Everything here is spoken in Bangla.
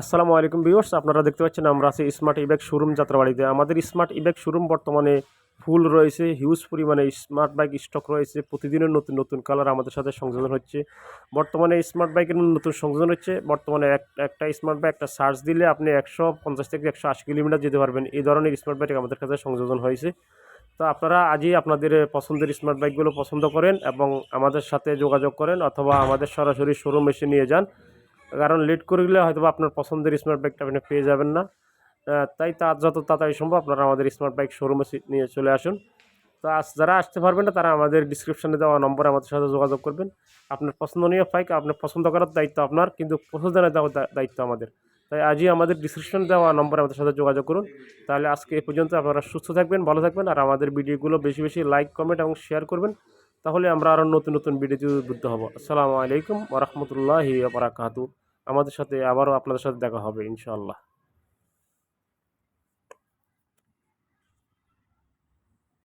আসসালামু আলাইকুম ভিউয়ার্স, আপনারা দেখতে পাচ্ছেন আমরা আছি স্মার্ট ইব্যাক শোরুম যাত্রাবাড়িতে। আমাদের স্মার্ট ইব্যাক শোরুম বর্তমানে ফুল রয়েছে, হিউজ পরিমাণে স্মার্ট বাইক স্টক রয়েছে। প্রতিদিনের নতুন নতুন কালার আমাদের সাথে সংযোজন হচ্ছে। বর্তমানে স্মার্ট বাইকের নতুন সংযোজন হচ্ছে। বর্তমানে একটা স্মার্ট বাইক একটা সার্চ দিলে আপনি 150 থেকে 180 কিলোমিটার যেতে পারবেন। এই ধরনের স্মার্ট বাইক আমাদের কাছে সংযোজন হয়েছে। তো আপনারা আজই আপনাদের পছন্দের স্মার্ট বাইকগুলো পছন্দ করেন এবং আমাদের সাথে যোগাযোগ করেন, অথবা আমাদের সরাসরি শোরুম এসে নিয়ে যান। কারণ লেট করে গেলে হয়তো আপনার পছন্দের স্মার্ট বাইকটা আপনি পেয়ে যাবেন না। তাই যত তাড়াতাড়ি সম্ভব আপনারা আমাদের স্মার্ট বাইক শোরুমে নিয়ে চলে আসুন। তো যারা আসতে পারবেন না তারা আমাদের ডিসক্রিপশনে দেওয়া নম্বরে আমাদের সাথে যোগাযোগ করবেন। আপনার পছন্দনীয় বাইক আপনার পছন্দ করার দায়িত্ব আপনার, কিন্তু পৌঁছে দেওয়ার দায়িত্ব আমাদের। তাই আজই আমাদের ডিসক্রিপশনে দেওয়া নম্বরে আমাদের সাথে যোগাযোগ করুন। তাহলে আজকে এ পর্যন্ত। আপনারা সুস্থ থাকবেন, ভালো থাকবেন, আর আমাদের ভিডিওগুলো বেশি বেশি লাইক, কমেন্ট এবং শেয়ার করবেন। তাহলে আমরা আরও নতুন নতুন ভিডিওতে উদ্বুদ্ধ হব। আসসালামু আলাইকুম ওয়া রাহমাতুল্লাহি ওয়া বারাকাতুহু। আমাদের সাথে আবারও আপনাদের সাথে দেখা হবে ইনশাআল্লাহ।